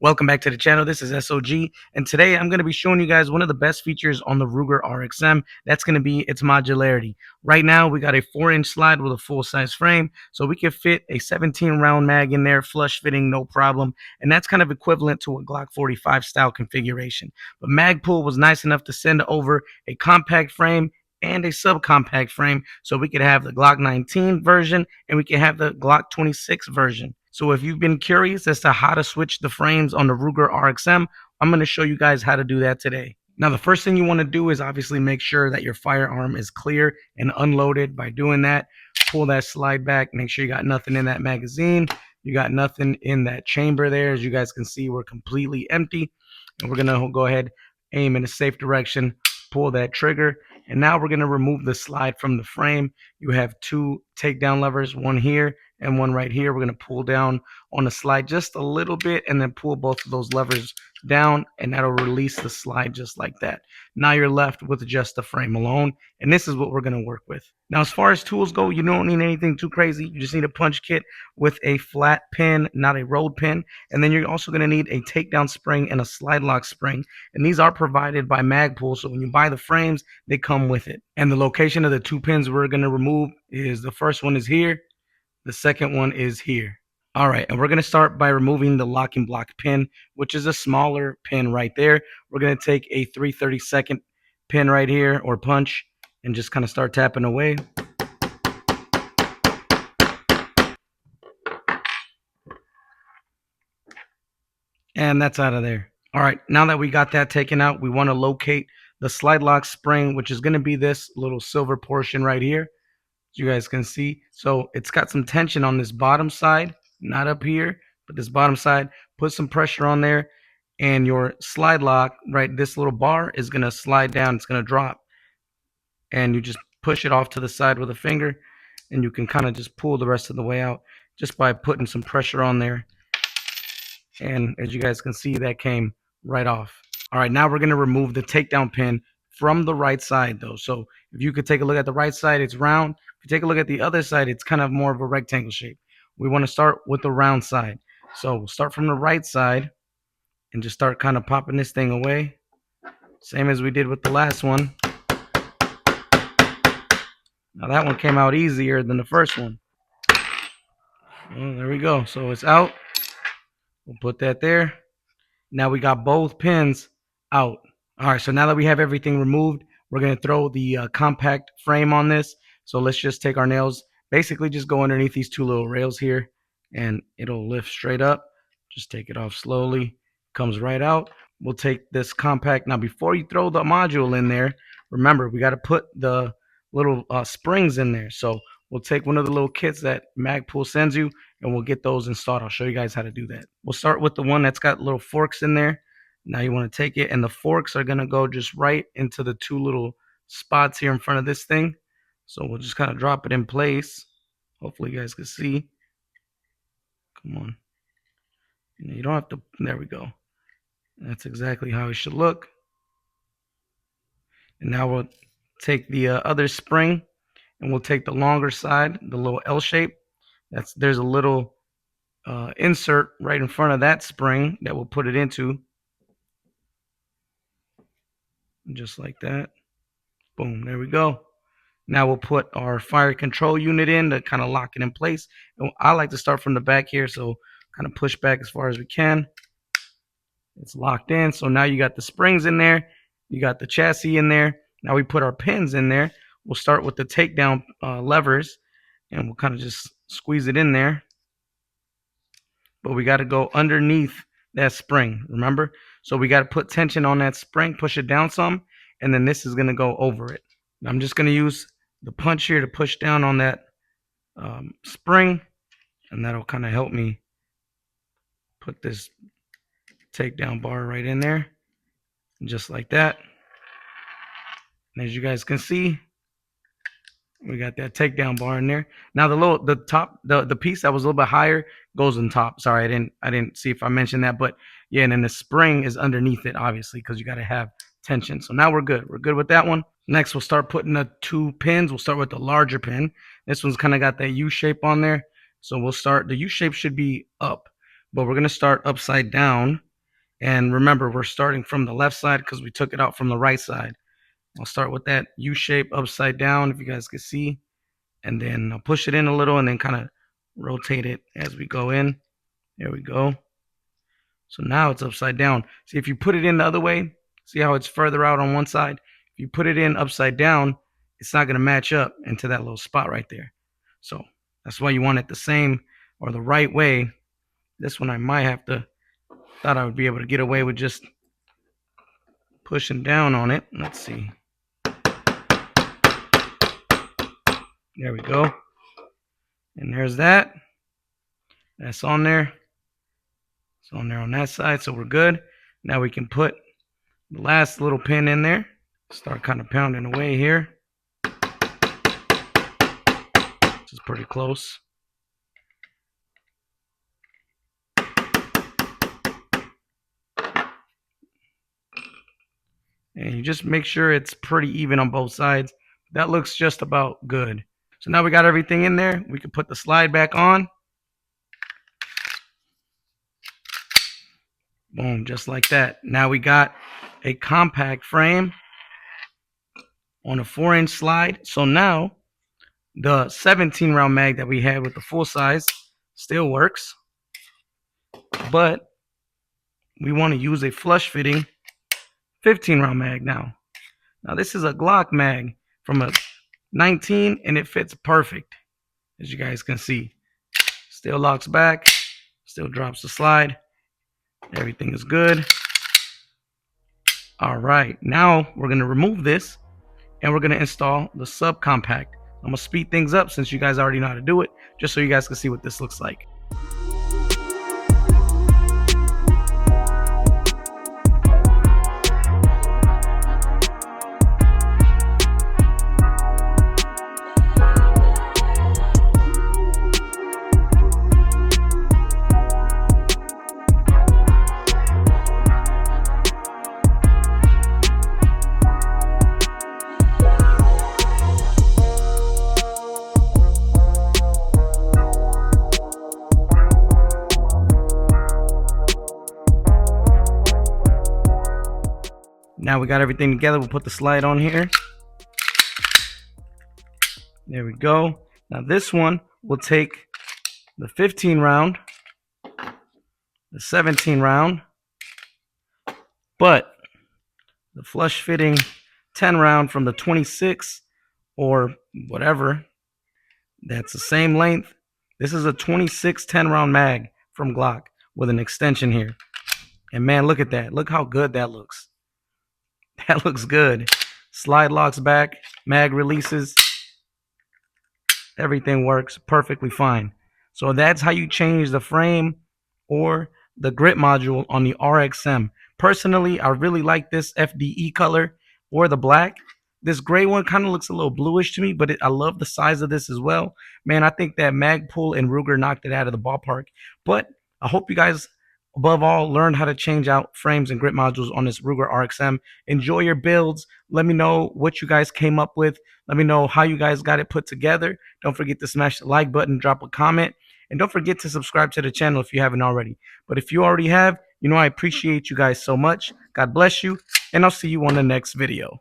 Welcome back to the channel. This is S.O.G. and today I'm going to be showing you guys one of the best features on the Ruger RXM. That's going to be its modularity. Right now we got a 4-inch slide with a full-size frame, so we can fit a 17-round mag in there, flush fitting, no problem, and that's kind of equivalent to a Glock 45 style configuration. But Magpul was nice enough to send over a compact frame and a subcompact frame, so we could have the Glock 19 version and we can have the Glock 26 version. So if you've been curious as to how to switch the frames on the Ruger RXM, I'm going to show you guys how to do that today. Now, the first thing you want to do is obviously make sure that your firearm is clear and unloaded. By doing that, pull that slide back, make sure you got nothing in that magazine, you got nothing in that chamber there. As you guys can see, we're completely empty, and we're going to go ahead, aim in a safe direction, pull that trigger, and now we're going to remove the slide from the frame. You have two takedown levers, one here and one right here. We're going to pull down on the slide just a little bit and then pull both of those levers down, and that'll release the slide just like that. Now you're left with just the frame alone, and this is what we're going to work with. Now, as far as tools go, you don't need anything too crazy. You just need a punch kit with a flat pin, not a rolled pin, and then you're also going to need a takedown spring and a slide lock spring, and these are provided by Magpul, so when you buy the frames, they come with it. And the location of the two pins we're going to remove is, the first one is here, the second one is here. All right, and we're going to start by removing the locking block pin, which is a smaller pin right there. We're going to take a 3/32 pin right here, or punch, and just kind of start tapping away. And that's out of there. All right, now that we got that taken out, we want to locate the slide lock spring, which is going to be this little silver portion right here. You guys can see, so it's got some tension on this bottom side, not up here, but this bottom side. Put some pressure on there, and your slide lock, right, this little bar is going to slide down. It's going to drop, and you just push it off to the side with a finger, and you can kind of just pull the rest of the way out just by putting some pressure on there. And as you guys can see, that came right off. All right, now we're going to remove the takedown pin from the right side though. So if you could take a look at the right side, it's round. If you take a look at the other side, it's kind of more of a rectangle shape. We want to start with the round side. So we'll start from the right side and just start kind of popping this thing away. Same as we did with the last one. Now that one came out easier than the first one. Well, there we go. So it's out. We'll put that there. Now we got both pins out. All right, so now that we have everything removed, we're going to throw the compact frame on this. So let's just take our nails, basically just go underneath these two little rails here, and it'll lift straight up. Just take it off slowly. Comes right out. We'll take this compact. Now, before you throw the module in there, remember, we got to put the little springs in there. So we'll take one of the little kits that Magpul sends you, and we'll get those installed. I'll show you guys how to do that. We'll start with the one that's got little forks in there. Now you want to take it, and the forks are going to go just right into the two little spots here in front of this thing. So we'll just kind of drop it in place. Hopefully you guys can see. Come on. You don't have to, there we go. That's exactly how it should look. And now we'll take the other spring, and we'll take the longer side, the little L shape. There's a little insert right in front of that spring that we'll put it into. Just like that. Boom, there we go. Now we'll put our fire control unit in to kind of lock it in place. And I like to start from the back here, so kind of push back as far as we can. It's locked in. So now you got the springs in there. You got the chassis in there. Now we put our pins in there. We'll start with the takedown levers, and we'll kind of just squeeze it in there. But we got to go underneath that spring, remember? So we got to put tension on that spring, push it down some, and then this is going to go over it. Now I'm just going to use the punch here to push down on that spring, and that'll kind of help me put this takedown bar right in there, just like that. And as you guys can see, we got that takedown bar in there. Now the piece that was a little bit higher goes on top. Sorry, I didn't see if I mentioned that, but yeah, and then the spring is underneath it, obviously, because you got to have tension. So now we're good. We're good with that one. Next, we'll start putting the two pins. We'll start with the larger pin. This one's kind of got that U shape on there. So we'll start, the U shape should be up, but we're going to start upside down. And remember, we're starting from the left side because we took it out from the right side. I'll start with that U shape upside down, if you guys can see. And then I'll push it in a little and then kind of rotate it as we go in. There we go. So now it's upside down. See, if you put it in the other way, see how it's further out on one side? If you put it in upside down, it's not going to match up into that little spot right there. So that's why you want it the same or the right way. This one I might have to, thought I would be able to get away with just pushing down on it. Let's see. There we go. And there's that. That's on there. It's on there on that side, so we're good. Now we can put the last little pin in there. Start kind of pounding away here. This is pretty close. And you just make sure it's pretty even on both sides. That looks just about good. So now we got everything in there. We can put the slide back on. Boom, just like that. Now we got a compact frame on a 4-inch slide. So now the 17 round mag that we had with the full size still works, but we want to use a flush fitting 15 round mag now. Now this is a Glock mag from a 19 and it fits perfect, as you guys can see. Still locks back, still drops the slide. Everything is good. All right, now we're going to remove this and we're going to install the subcompact. I'm going to speed things up since you guys already know how to do it, just so you guys can see what this looks like. Now we got everything together. We'll put the slide on here. There we go. Now this one will take the 15 round, the 17 round, but the flush fitting 10 round from the 26 or whatever, that's the same length. This is a 26 10 round mag from Glock with an extension here. And man, look at that. Look how good that looks. That looks good. Slide locks back, mag releases. Everything works perfectly fine. So that's how you change the frame or the grip module on the RXM. Personally, I really like this FDE color or the black. This gray one kind of looks a little bluish to me, but I love the size of this as well. Man, I think that Magpul and Ruger knocked it out of the ballpark. But I hope you guys, above all, learned how to change out frames and grip modules on this Ruger RXM. Enjoy your builds. Let me know what you guys came up with. Let me know how you guys got it put together. Don't forget to smash the like button, drop a comment, and don't forget to subscribe to the channel if you haven't already. But if you already have, you know I appreciate you guys so much. God bless you, and I'll see you on the next video.